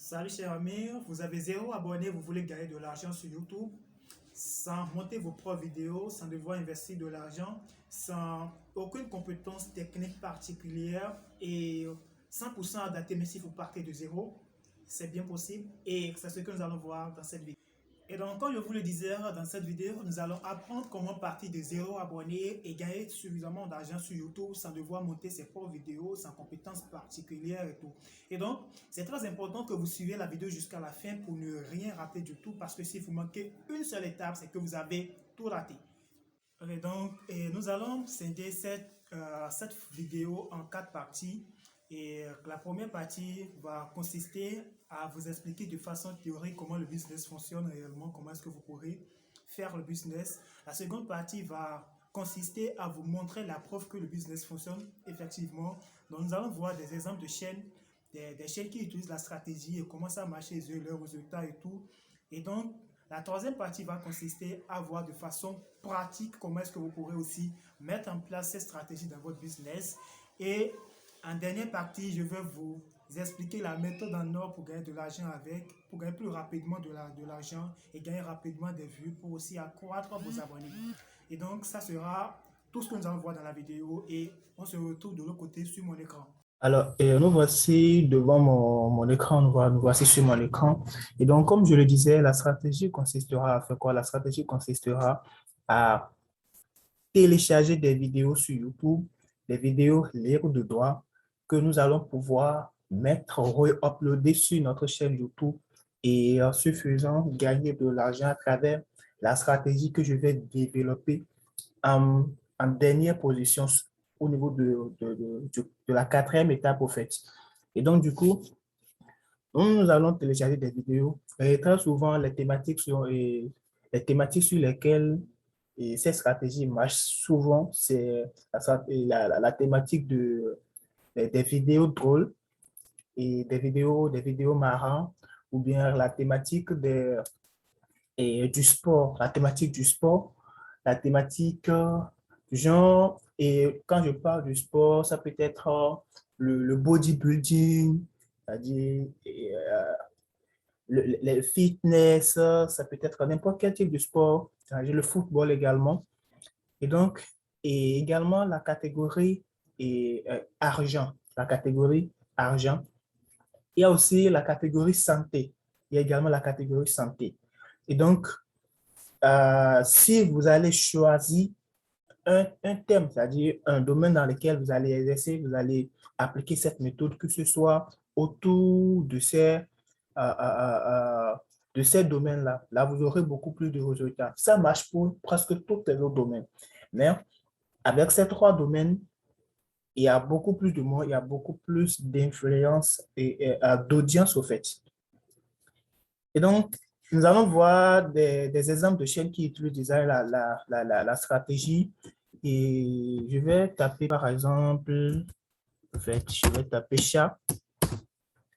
Salut cher ami, vous avez 0 abonnés, vous voulez gagner de l'argent sur YouTube sans monter vos propres vidéos, sans devoir investir de l'argent, sans aucune compétence technique particulière et 100% adapté, mais si vous partez de zéro, c'est bien possible et c'est ce que nous allons voir dans cette vidéo. Et donc, comme je vous le disais dans cette vidéo, nous allons apprendre comment partir de 0 abonnés et gagner suffisamment d'argent sur YouTube sans devoir monter ses propres vidéos, sans compétences particulières et tout. Et donc, c'est très important que vous suivez la vidéo jusqu'à la fin pour ne rien rater du tout parce que si vous manquez une seule étape, c'est que vous avez tout raté. Et donc, nous allons scinder cette vidéo en 4 parties. Et la première partie va consister à vous expliquer de façon théorique comment le business fonctionne réellement, comment est-ce que vous pourrez faire le business. La seconde partie va consister à vous montrer la preuve que le business fonctionne effectivement. Donc, nous allons voir des exemples de chaînes, des chaînes qui utilisent la stratégie et comment ça marche chez eux, leurs résultats et tout. Et donc, la troisième partie va consister à voir de façon pratique comment est-ce que vous pourrez aussi mettre en place ces stratégies dans votre business. Et en dernière partie, je vais vous expliquer la méthode en or pour gagner de l'argent pour gagner plus rapidement de l'argent et gagner rapidement des vues pour aussi accroître vos abonnés. Et donc, ça sera tout ce que nous allons voir dans la vidéo et on se retrouve de l'autre côté sur mon écran. Alors, nous voici devant mon écran, nous voici sur mon écran. Et donc, comme je le disais, la stratégie consistera à faire quoi? La stratégie consistera à télécharger des vidéos sur YouTube, des vidéos libres de droit que nous allons pouvoir mettre, uploader sur notre chaîne YouTube et en ce faisant, gagner de l'argent à travers la stratégie que je vais développer en dernière position au niveau de la quatrième étape, au fait. Et donc, du coup, nous allons télécharger des vidéos. Et très souvent, les thématiques sur lesquelles ces stratégies marchent souvent, c'est la thématique des vidéos drôles et des vidéos marrantes, ou bien la thématique du sport, la thématique du sport, la thématique du genre. Et quand je parle du sport, ça peut être le bodybuilding, c'est-à-dire le fitness, ça peut être n'importe quel type de sport, c'est-à-dire le football également. Et donc, et également la catégorie argent, la catégorie argent. Il y a aussi la catégorie santé. Il y a également la catégorie santé. Et donc, si vous allez choisir un thème, c'est-à-dire un domaine dans lequel vous allez exercer, vous allez appliquer cette méthode, que ce soit autour de ces domaines-là. Là, vous aurez beaucoup plus de résultats. Ça marche pour presque tous les autres domaines. Mais avec ces 3 domaines, il y a beaucoup plus de monde, il y a beaucoup plus d'influence et d'audience au fait. Et donc, nous allons voir des exemples de chaînes qui utilisent déjà la stratégie. Et je vais taper, par exemple, en fait, je vais taper chat.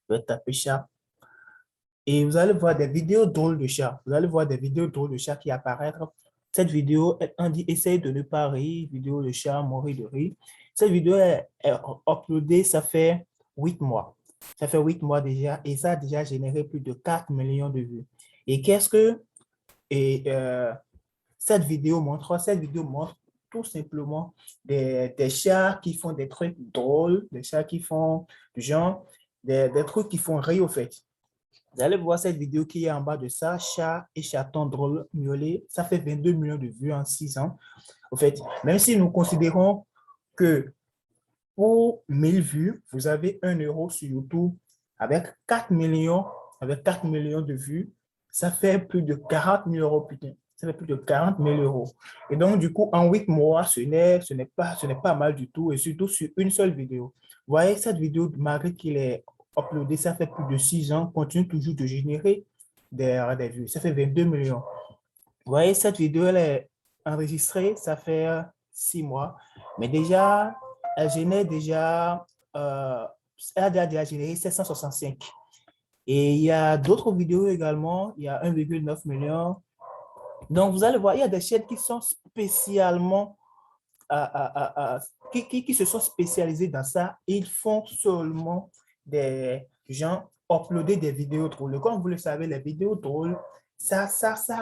Je vais taper chat. Et vous allez voir des vidéos drôles de chat. Vous allez voir des vidéos drôles de chat qui apparaissent. Cette vidéo, on dit essaye de ne pas rire, vidéo de chat, mourir de rire. Cette vidéo est uploadée, ça fait 8 mois. Ça fait 8 mois déjà et ça a déjà généré plus de 4 millions de vues. Et qu'est-ce que cette vidéo montre? Cette vidéo montre tout simplement des chats qui font des trucs drôles, des chats qui font du genre, des trucs qui font rire au fait. Vous allez voir cette vidéo qui est en bas de ça, chat et chaton drôle miaulé. Ça fait 22 millions de vues en 6 ans. Au fait, même si nous considérons que pour 1000 vues, vous avez 1 euro sur YouTube avec 4 millions, de vues, ça fait plus de 40 000 euros, putain. Ça fait plus de 40 000 euros. Et donc, du coup, en 8 mois, ce n'est pas mal du tout, et surtout sur une seule vidéo. Vous voyez, cette vidéo, malgré qu'il est uploadé, ça fait plus de 6 ans, continue toujours de générer des vues. Ça fait 22 millions. Vous voyez, cette vidéo, elle est enregistrée, ça fait 6 mois, mais déjà, elle génère déjà, elle a déjà généré 765. Et il y a d'autres vidéos également, il y a 1,9 million. Donc, vous allez voir, il y a des chaînes qui sont spécialement, qui se sont spécialisées dans ça. Ils font seulement des gens uploader des vidéos drôles. Comme vous le savez, les vidéos drôles, ça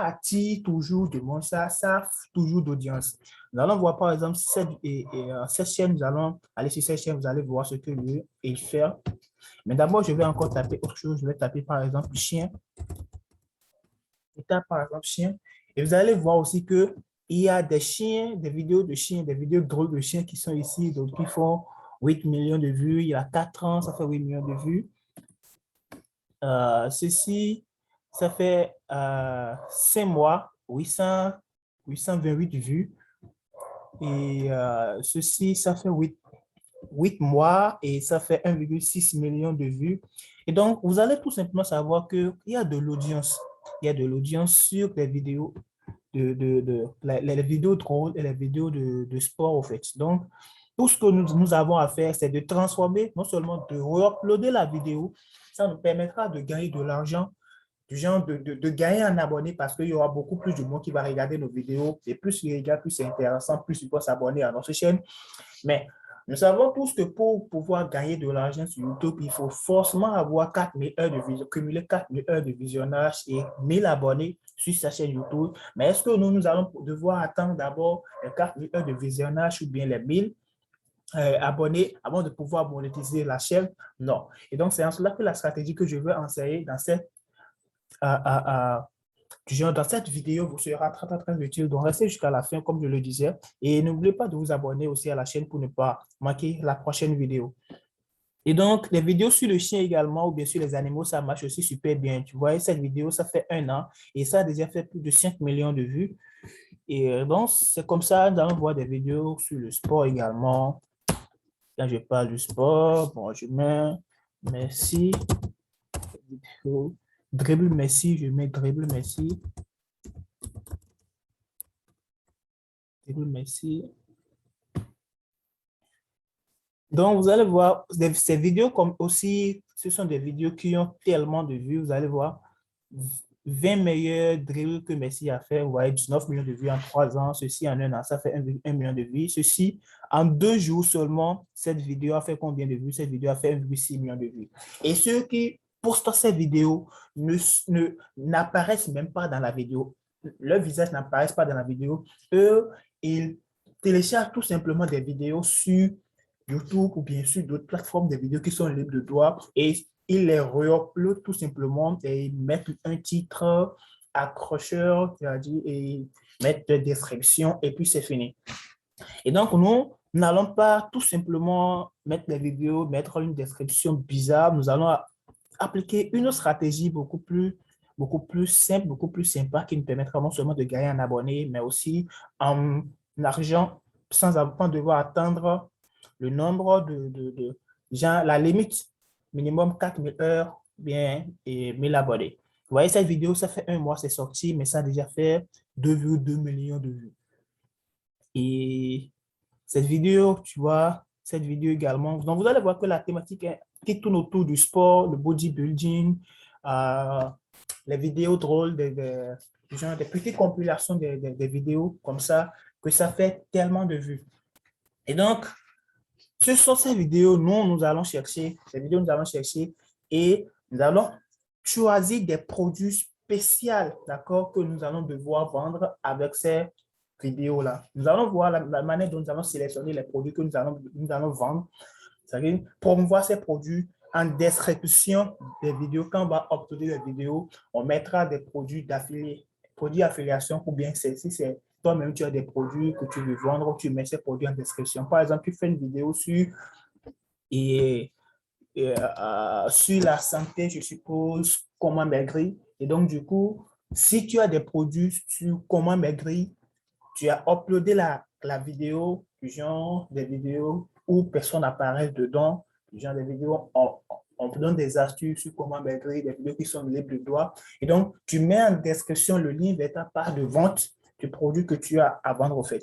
attire toujours du monde, ça toujours d'audience. Nous allons voir par exemple cette chaîne, nous allons aller sur cette chaîne, vous allez voir ce que lui il fait. Mais d'abord, je vais encore taper autre chose. Je vais taper par exemple chien. Je tape par exemple chien. Et vous allez voir aussi que il y a des chiens, des vidéos de chiens, des vidéos drôles de chiens qui sont ici, donc qui font 8 millions de vues. Il y a 4 ans, ça fait 8 millions de vues. Ceci, ça fait 5 mois, 828 vues. Et ceci, ça fait 8 mois et ça fait 1,6 million de vues. Et donc, vous allez tout simplement savoir qu'il y a de l'audience. Il y a de l'audience sur les vidéos, les vidéos drôles et les vidéos de sport, en fait. Donc, tout ce que nous avons à faire, c'est de transformer, non seulement de re-uploader la vidéo, ça nous permettra de gagner de l'argent, du genre de gagner un abonné parce qu'il y aura beaucoup plus de monde qui va regarder nos vidéos. Et plus il regarde, plus c'est intéressant, plus il peut s'abonner à notre chaîne. Mais nous savons tous que pour pouvoir gagner de l'argent sur YouTube, il faut forcément avoir 4000 heures de vision, cumuler 4000 heures de visionnage et 1000 abonnés sur sa chaîne YouTube. Mais est-ce que nous allons devoir attendre d'abord les 4000 heures de visionnage ou bien les 1000 abonnés avant de pouvoir monétiser la chaîne? Non. Et donc, c'est en cela que la stratégie que je veux enseigner dans cette vidéo vous sera très, très, très utile. Donc, restez jusqu'à la fin, comme je le disais. Et n'oubliez pas de vous abonner aussi à la chaîne pour ne pas manquer la prochaine vidéo. Et donc, les vidéos sur le chien également, ou bien sur les animaux, ça marche aussi super bien. Tu vois, cette vidéo, ça fait 1 an et ça a déjà fait plus de 5 millions de vues. Et donc, c'est comme ça, nous allons voir des vidéos sur le sport également. Quand je parle du sport, bon, je mets merci. Dribble Messi, je mets dribble Messi. Dribble Messi. Donc, vous allez voir, ces vidéos comme aussi, ce sont des vidéos qui ont tellement de vues. Vous allez voir 20 meilleurs dribbles que Messi a fait. Vous voyez, 19 millions de vues en 3 ans. Ceci en 1 an, ça fait 1 million de vues. Ceci, en 2 jours seulement, cette vidéo a fait combien de vues? Cette vidéo a fait 1,6 million de vues. Et ceux qui postent ces vidéos n'apparaissent même pas dans la vidéo. Leur visage n'apparaît pas dans la vidéo. Eux, ils téléchargent tout simplement des vidéos sur YouTube ou bien sûr d'autres plateformes de vidéos qui sont libres de droit et ils les re-uploadent tout simplement et ils mettent un titre accrocheur, c'est-à-dire et mettent des descriptions et puis c'est fini. Et donc, nous n'allons pas tout simplement mettre les vidéos, mettre une description bizarre. Nous allons appliquer une stratégie beaucoup plus simple, beaucoup plus sympa qui nous permettra non seulement de gagner un abonné, mais aussi en argent sans devoir attendre le nombre de gens, la limite minimum 4000 heures bien, et 1000 abonnés. Vous voyez, cette vidéo, ça fait 1 mois, c'est sorti, mais ça a déjà fait 2,2 millions de vues. Et cette vidéo, tu vois, cette vidéo également, donc vous allez voir que la thématique qui tourne autour du sport, le bodybuilding, les vidéos drôles, du genre des petites compilations des vidéos comme ça, que ça fait tellement de vues. Et donc, ce sont ces vidéos, nous allons chercher, ces vidéos, nous allons chercher et nous allons choisir des produits spéciaux, d'accord, que nous allons devoir vendre avec ces vidéos-là. Nous allons voir la manière dont nous allons sélectionner les produits que nous allons vendre, c'est-à-dire promouvoir ces produits en description des vidéos. Quand on va uploader les vidéos, on mettra des produits d'affiliation ou bien si c'est toi-même, tu as des produits que tu veux vendre, tu mets ces produits en description. Par exemple, tu fais une vidéo sur la santé, je suppose, comment maigrir. Et donc, du coup, si tu as des produits sur comment maigrir, tu as uploadé la vidéo, du genre des vidéos où personne n'apparaît dedans, du genre des vidéos, on te donne des astuces sur comment maigrir, des vidéos qui sont libres de droit. Et donc, tu mets en description le lien vers ta page de vente du produit que tu as à vendre au fait.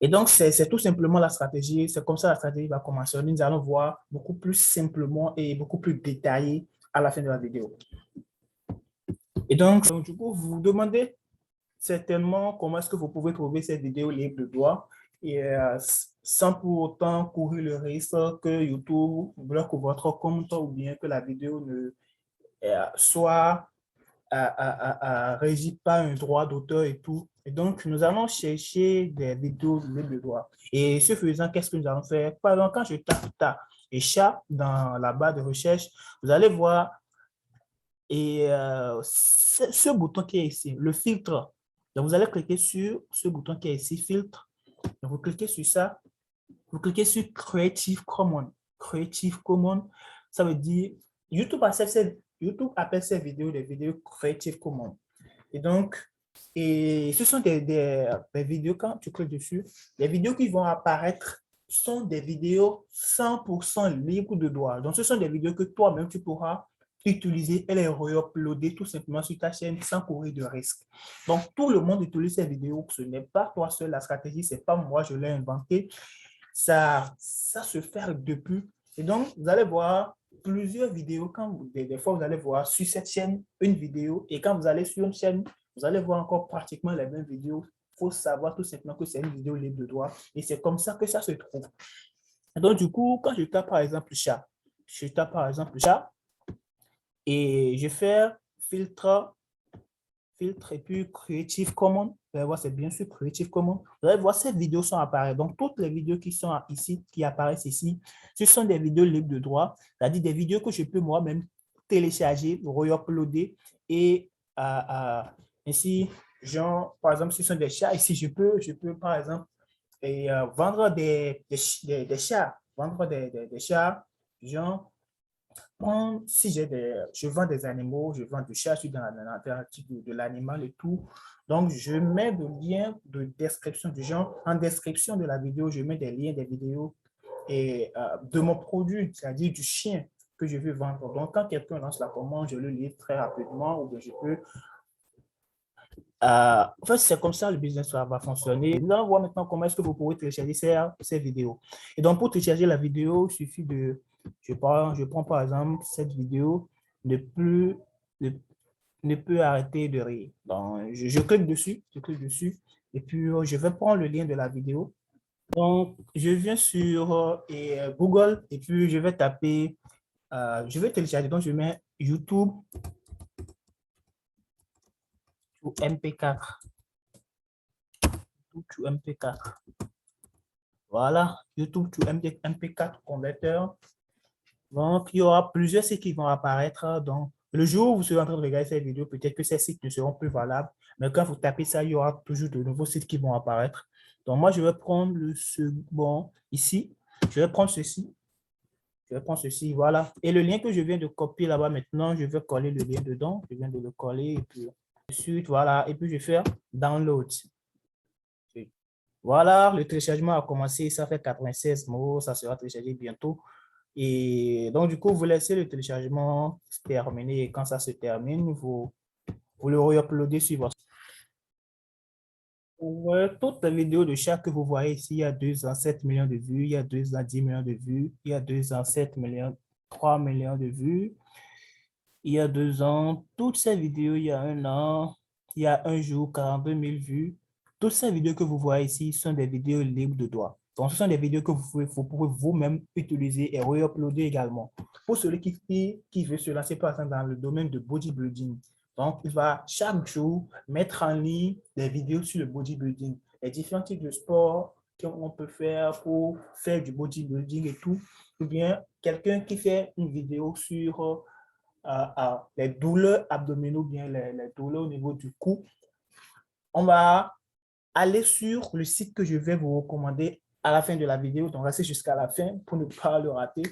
Et donc, c'est tout simplement la stratégie. C'est comme ça la stratégie va commencer. Nous allons voir beaucoup plus simplement et beaucoup plus détaillé à la fin de la vidéo. Et donc du coup, vous vous demandez certainement comment est-ce que vous pouvez trouver cette vidéo libre de droit. et sans pour autant courir le risque que YouTube bloque votre compte ou bien que la vidéo ne soit régie par un droit d'auteur et tout. Et donc, nous allons chercher des vidéos libres de droit. Et ce faisant, qu'est-ce que nous allons faire? Par exemple, quand je tape et chat dans la barre de recherche, vous allez voir ce bouton qui est ici, le filtre. Donc, vous allez cliquer sur ce bouton qui est ici, filtre. Donc, vous cliquez sur ça. Vous cliquez sur Creative Commons. Creative Commons, ça veut dire YouTube appelle ces vidéos des vidéos Creative Commons. Et donc, ce sont des vidéos, quand tu cliques dessus, les vidéos qui vont apparaître sont des vidéos 100% libres de droit. Donc, ce sont des vidéos que toi-même, tu pourras utiliser et les re-uploader tout simplement sur ta chaîne sans courir de risque. Donc, tout le monde utilise ces vidéos. Ce n'est pas toi seul. La stratégie, ce n'est pas moi, je l'ai inventé. Ça se fait depuis. Et donc, vous allez voir plusieurs vidéos. Des fois, vous allez voir sur cette chaîne une vidéo. Et quand vous allez sur une chaîne, vous allez voir encore pratiquement les mêmes vidéos. Il faut savoir tout simplement que c'est une vidéo libre de droit. Et c'est comme ça que ça se trouve. Et donc, du coup, quand je tape par exemple chat, et je fais filtre et puis Creative Commons. Vous allez voir, c'est bien sûr Creative Commons. Vous allez voir, ces vidéos sont apparaître. Donc, toutes les vidéos qui sont ici, qui apparaissent ici, ce sont des vidéos libres de droit, c'est-à-dire des vidéos que je peux moi-même télécharger, re-uploader et ainsi, genre, par exemple, ce sont des chats. Ici, je peux par exemple, vendre des chats, des chats, genre, si je vends des animaux, je vends du chat, je suis dans l'alternative de l'animal et tout. Donc, je mets des liens de description du genre. En description de la vidéo, je mets des liens des vidéos et de mon produit, c'est-à-dire du chien que je veux vendre. Donc, quand quelqu'un lance la commande, je le livre très rapidement ou bien je peux. En fait, c'est comme ça le business va fonctionner. Nous allons voir maintenant comment est-ce que vous pouvez télécharger ces vidéos. Et donc, pour télécharger la vidéo, il suffit de, je prends par exemple cette vidéo, ne peut arrêter de rire. Donc, je clique dessus, et puis je vais prendre le lien de la vidéo. Donc, je viens sur Google, et puis je vais taper, je vais télécharger, donc je mets YouTube ou MP4. YouTube MP4. Voilà, YouTube to MP4 converteur. Donc, il y aura plusieurs sites qui vont apparaître. Donc, le jour où vous serez en train de regarder cette vidéo, peut-être que ces sites ne seront plus valables. Mais quand vous tapez ça, il y aura toujours de nouveaux sites qui vont apparaître. Donc, moi, je vais prendre le second ici. Je vais prendre ceci. Voilà. Et le lien que je viens de copier là-bas maintenant, je vais coller le lien dedans. Je viens de le coller et puis ensuite, voilà. Et puis, je vais faire download. Voilà, le téléchargement a commencé, ça fait 96 mots, ça sera téléchargé bientôt. Et donc, du coup, vous laissez le téléchargement se terminer et quand ça se termine, vous le re-uploadez sur votre... Ouais, toutes les vidéos de chat que vous voyez ici, il y a 2 ans, 7 millions de vues, il y a 2 ans, 10 millions de vues, il y a 2 ans, 7 millions, 3 millions de vues, il y a 2 ans, toutes ces vidéos, il y a 1 an, il y a 1 jour, 42 000 vues. Toutes ces vidéos que vous voyez ici sont des vidéos libres de droit. Donc, ce sont des vidéos que vous pouvez vous-même utiliser et re-uploader également. Pour celui qui veut se lancer, par exemple, dans le domaine de bodybuilding, donc, il va chaque jour mettre en ligne des vidéos sur le bodybuilding, les différents types de sports qu'on peut faire pour faire du bodybuilding et tout. Ou bien, quelqu'un qui fait une vidéo sur les douleurs abdominaux, bien les douleurs au niveau du cou, on va aller sur le site que je vais vous recommander à la fin de la vidéo. Donc, restez jusqu'à la fin pour ne pas le rater.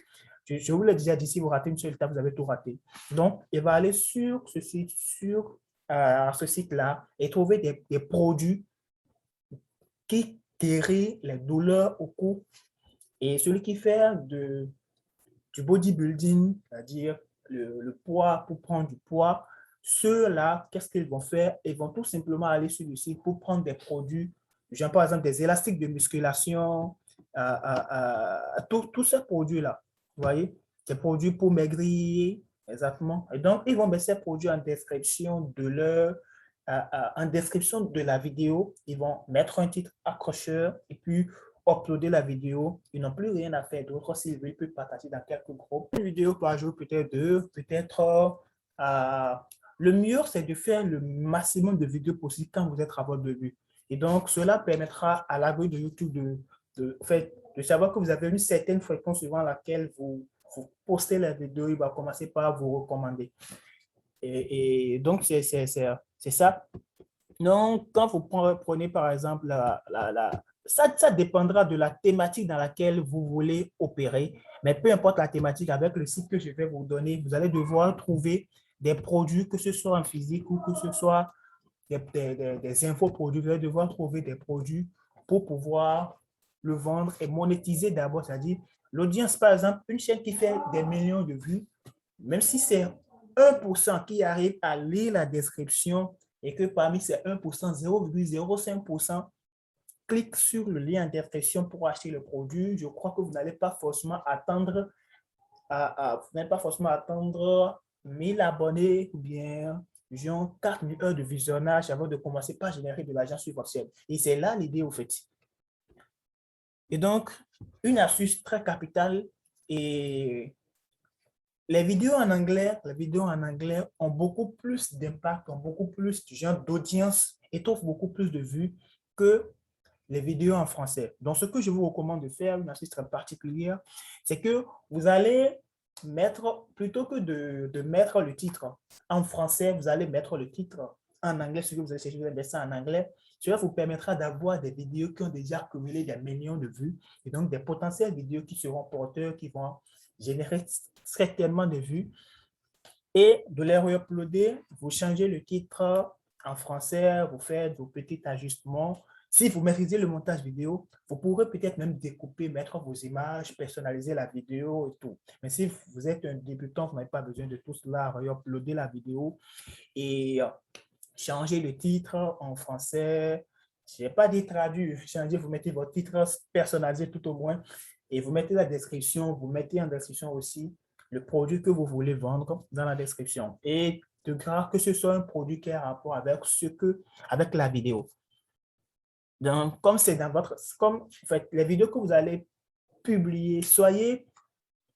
Je vous l'ai déjà dit, si vous ratez une seule étape, vous avez tout raté. Donc, il va aller sur ce site, ce site-là et trouver des produits qui guérissent les douleurs au cou. Et celui qui fait du bodybuilding, c'est-à-dire le poids, pour prendre du poids, ceux-là, qu'est-ce qu'ils vont faire? Ils vont tout simplement aller sur le site pour prendre des produits, genre par exemple des élastiques de musculation, tous ces produits-là, vous voyez, des produits pour maigrir, exactement. Et donc, ils vont mettre ces produits en description de leur en description de la vidéo, ils vont mettre un titre accrocheur et puis uploader la vidéo. Ils n'ont plus rien à faire d'autre. S'ils veulent, ils peuvent partager dans quelques groupes. Une vidéo par jour, peut-être deux, peut-être... le mieux, c'est de faire le maximum de vidéos possible quand vous êtes à votre début. Et donc, cela permettra à l'algorithme de YouTube de savoir que vous avez une certaine fréquence suivant laquelle vous postez la vidéo. Il va commencer par vous recommander. Et donc, c'est ça. Donc, quand vous prenez par exemple ça dépendra de la thématique dans laquelle vous voulez opérer, mais peu importe la thématique, avec le site que je vais vous donner, vous allez devoir trouver des produits, que ce soit en physique ou que ce soit des infoproduits. Vous allez devoir trouver des produits pour pouvoir le vendre et monétiser d'abord, c'est-à-dire l'audience, par exemple, une chaîne qui fait des millions de vues, même si c'est 1% qui arrive à lire la description et que parmi ces 1%, 0,05% clique sur le lien en description pour acheter le produit, je crois que vous n'allez pas forcément attendre vous n'allez pas forcément attendre 1000 abonnés ou bien genre 4000 heures de visionnage avant de commencer par générer de l'argent sur votre chaîne. Et c'est là l'idée au fait. Et donc, une astuce très capitale et les vidéos en anglais ont beaucoup plus d'impact, ont beaucoup plus de genre d'audience et trouvent beaucoup plus de vues que les vidéos en français. Donc, ce que je vous recommande de faire, une astuce très particulière, c'est que vous allez mettre, plutôt que de mettre le titre en français, vous allez mettre le titre en anglais, ce que vous allez chercher, vous allez mettre ça en anglais. Cela vous permettra d'avoir des vidéos qui ont déjà accumulé des millions de vues et donc des potentielles vidéos qui seront porteurs, qui vont générer certainement de vues et de les re-uploader. Vous changez le titre en français, vous faites vos petits ajustements. Si vous maîtrisez le montage vidéo, vous pourrez peut-être même découper, mettre vos images, personnaliser la vidéo et tout. Mais si vous êtes un débutant, vous n'avez pas besoin de tout cela, re-uploader la vidéo et changer le titre en français. Je n'ai pas dit traduire, changer, vous mettez votre titre personnalisé tout au moins et vous mettez la description, vous mettez en description aussi le produit que vous voulez vendre dans la description. Et de grâce que ce soit un produit qui a rapport avec avec la vidéo. Donc, comme c'est dans votre, comme en fait, les vidéos que vous allez publier, soyez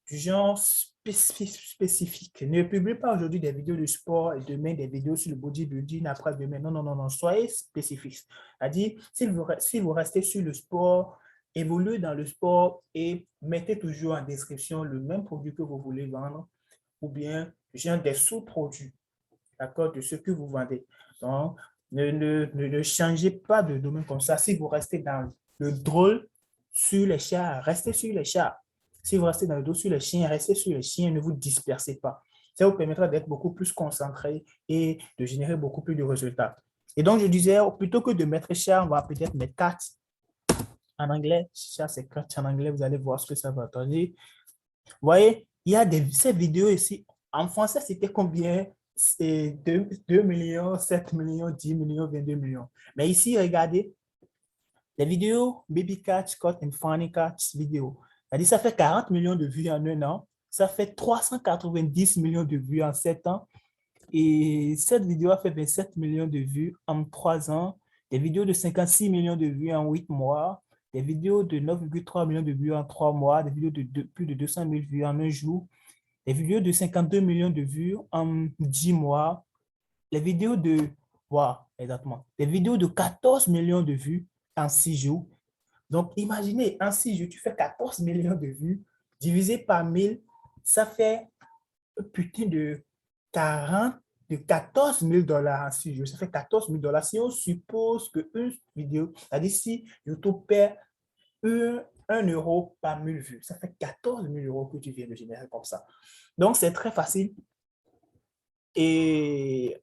du genre spécifique. Ne publiez pas aujourd'hui des vidéos de sport et demain des vidéos sur le bodybuilding après-demain. Non, non, non, non. Soyez spécifique. C'est-à-dire, si vous restez sur le sport, évoluez dans le sport et mettez toujours en description le même produit que vous voulez vendre ou bien genre des sous-produits, d'accord, de ce que vous vendez. Donc, ne changez pas de domaine comme ça. Si vous restez dans le drôle sur les chats, restez sur les chats. Si vous restez dans le dos sur les chiens, restez sur les chiens, ne vous dispersez pas. Ça vous permettra d'être beaucoup plus concentré et de générer beaucoup plus de résultats. Et donc, je disais, plutôt que de mettre chat, on va peut-être mettre cat en anglais. Chat, c'est cat en anglais. Vous allez voir ce que ça va donner. Vous voyez, il y a ces vidéos ici. En français, c'était combien? C'est 2 millions, 7 millions, 10 millions, 22 millions. Mais ici, regardez, les vidéos Baby Cats, Caught and Funny Cats vidéo. C'est-à-dire, ça fait 40 millions de vues en un an. Ça fait 390 millions de vues en 7 ans. Et cette vidéo a fait 27 millions de vues en 3 ans. Des vidéos de 56 millions de vues en 8 mois. Des vidéos de 9,3 millions de vues en 3 mois. Des vidéos de plus de 200 000 vues en un jour. Des vidéos de 52 millions de vues en 10 mois. Les vidéos de... Wow, exactement. Des vidéos de 14 millions de vues en 6 jours. Donc, imaginez, en 6 jours, tu fais 14 millions de vues, divisé par 1000, ça fait putain de 14 000 $ en 6 jours. Ça fait 14 000 $. Si on suppose qu'une vidéo, c'est-à-dire si YouTube perd 1 euro par 1000 vues, ça fait 14 000 € que tu viens de générer comme ça. Donc, c'est très facile. Et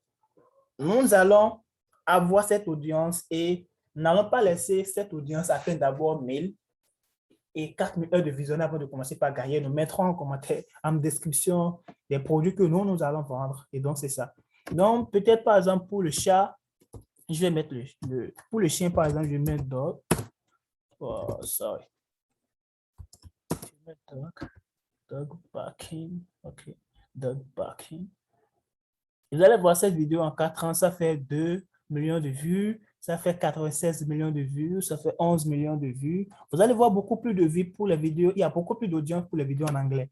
nous allons avoir cette audience et n'allons pas laisser cette audience atteindre d'abord 1000 et 4000 heures de visionnage avant de commencer par gagner. Nous mettrons en commentaire, en description des produits que nous allons vendre. Et donc, c'est ça. Donc, peut-être par exemple pour le chat, je vais mettre pour le chien, par exemple, je vais mettre dog. Oh, sorry. Je vais mettre dog barking. OK. Dog barking. Vous allez voir cette vidéo en 4 ans, ça fait 2 millions de vues, ça fait 96 millions de vues, ça fait 11 millions de vues. Vous allez voir beaucoup plus de vues pour les vidéos. Il y a beaucoup plus d'audience pour les vidéos en anglais.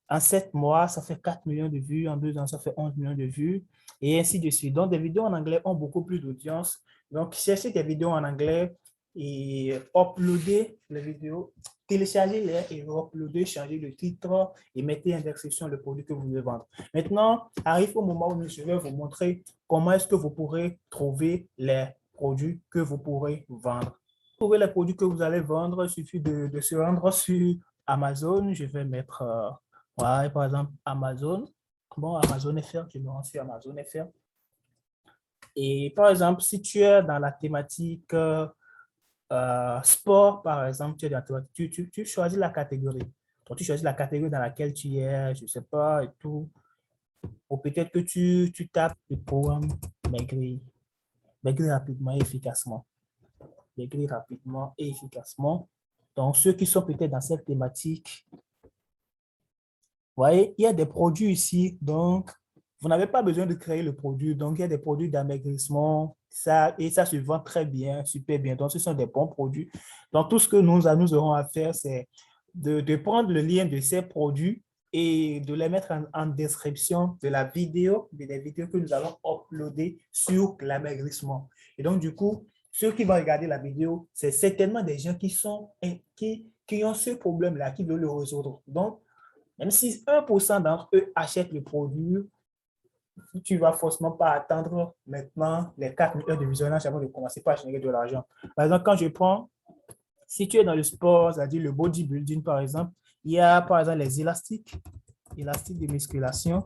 En 7 mois, ça fait 4 millions de vues. En 2 ans, ça fait 11 millions de vues. Et ainsi de suite. Donc, des vidéos en anglais ont beaucoup plus d'audience. Donc, cherchez des vidéos en anglais et uploadez les vidéos, téléchargez-les et uploadez, changez le titre et mettez en description le produit que vous voulez vendre. Maintenant, arrive au moment où je vais vous montrer comment est-ce que vous pourrez trouver les produits que vous pourrez vendre. Pour trouver les produits que vous allez vendre, il suffit de se rendre sur Amazon. Je vais mettre, ouais, par exemple, Amazon. Bon, Amazon FR, je me rends sur Amazon FR. Et par exemple, si tu es dans la thématique sport, par exemple, tu choisis la catégorie. Donc, tu choisis la catégorie dans laquelle tu es, je ne sais pas, et tout. Ou peut-être que tu tapes le programme maigrir rapidement et efficacement. Maigrir rapidement et efficacement. Donc, ceux qui sont peut-être dans cette thématique, vous voyez, il y a des produits ici, donc vous n'avez pas besoin de créer le produit. Donc, il y a des produits d'amaigrissement, et ça se vend très bien, super bien. Donc, ce sont des bons produits. Donc, tout ce que nous aurons à faire, c'est de prendre le lien de ces produits et de les mettre en description de la vidéo, des vidéos que nous allons uploader sur l'amaigrissement. Et donc, du coup, ceux qui vont regarder la vidéo, c'est certainement des gens qui ont ce problème-là, qui veulent le résoudre. Donc, même si 1% d'entre eux achètent le produit, tu ne vas forcément pas attendre maintenant les 4 000 heures de visionnage avant de commencer par générer de l'argent. Par exemple, quand je prends, si tu es dans le sport, c'est-à-dire le bodybuilding, par exemple, il y a par exemple les élastiques de musculation.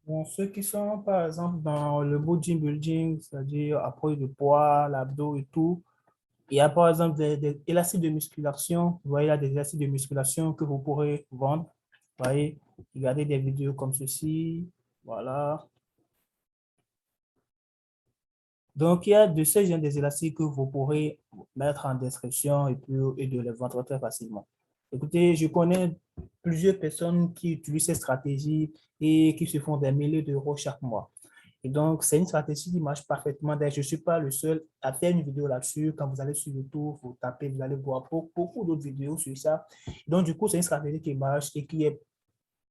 Bon, ceux qui sont par exemple dans le bodybuilding, c'est-à-dire après de poids, l'abdos et tout, il y a par exemple des élastiques de musculation. Vous voyez, il y a des élastiques de musculation que vous pourrez vendre. Vous voyez, regardez des vidéos comme ceci. Voilà. Donc, il y a de ces genre des élastiques que vous pourrez mettre en description et de les vendre très facilement. Écoutez, je connais plusieurs personnes qui utilisent cette stratégie et qui se font des milliers d'euros chaque mois. Et donc, c'est une stratégie qui marche parfaitement. Je ne suis pas le seul à faire une vidéo là-dessus. Quand vous allez sur YouTube, vous tapez, vous allez voir beaucoup d'autres vidéos sur ça. Donc, du coup, c'est une stratégie qui marche et qui est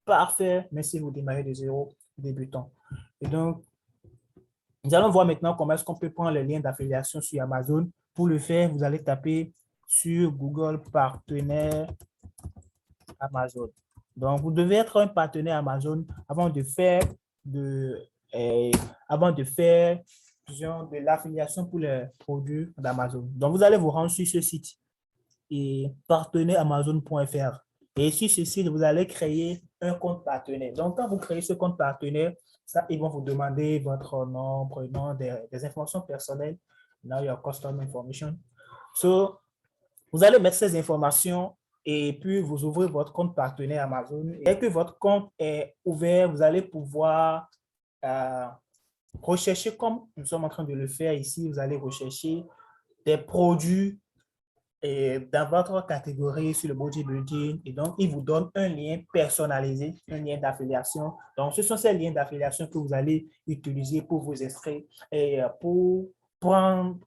parfaite, même si vous démarrez de zéro débutant. Et donc, nous allons voir maintenant comment est-ce qu'on peut prendre le lien d'affiliation sur Amazon. Pour le faire, vous allez taper sur Google partenaire Amazon. Donc, vous devez être un partenaire Amazon avant de faire de l'affiliation pour les produits d'Amazon. Donc, vous allez vous rendre sur ce site et partenaireamazon.fr. Et sur ce site, vous allez créer un compte partenaire. Donc, quand vous créez ce compte partenaire, ça, ils vont vous demander votre nom, prénom, des informations personnelles. Now, your customer information. So, vous allez mettre ces informations et puis vous ouvrez votre compte partenaire Amazon. Et dès que votre compte est ouvert, vous allez pouvoir rechercher, comme nous sommes en train de le faire ici, vous allez rechercher des produits dans votre catégorie sur le bodybuilding, et donc il vous donne un lien personnalisé, un lien d'affiliation. Donc, ce sont ces liens d'affiliation que vous allez utiliser pour vous inscrire et pour prendre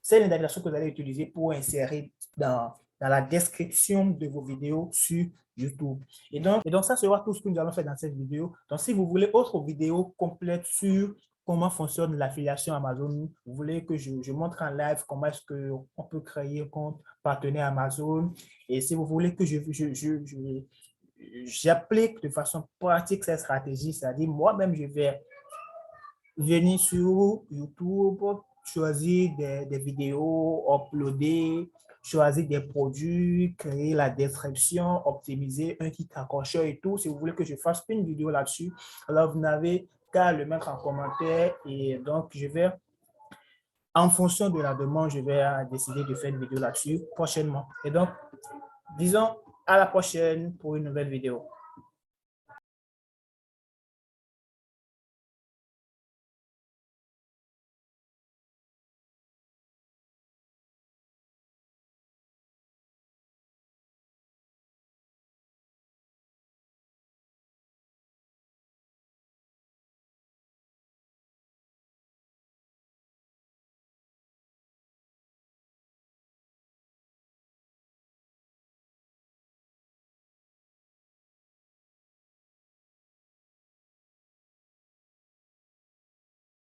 ces liens d'affiliation que vous allez utiliser pour insérer dans la description de vos vidéos sur YouTube. Et donc, ça sera tout ce que nous allons faire dans cette vidéo. Donc, si vous voulez autre vidéo complète sur comment fonctionne l'affiliation Amazon, vous voulez que je montre en live comment est-ce qu'on peut créer un compte partenaire Amazon, et si vous voulez que j'applique de façon pratique cette stratégie, c'est-à-dire moi-même je vais venir sur YouTube, choisir des vidéos, uploader, choisir des produits, créer la description, optimiser un kit accrocheur et tout. Si vous voulez que je fasse une vidéo là-dessus, alors vous n'avez qu'à le mettre en commentaire, et donc je vais, en fonction de la demande, je vais décider de faire une vidéo là-dessus prochainement. Et donc, disons à la prochaine pour une nouvelle vidéo.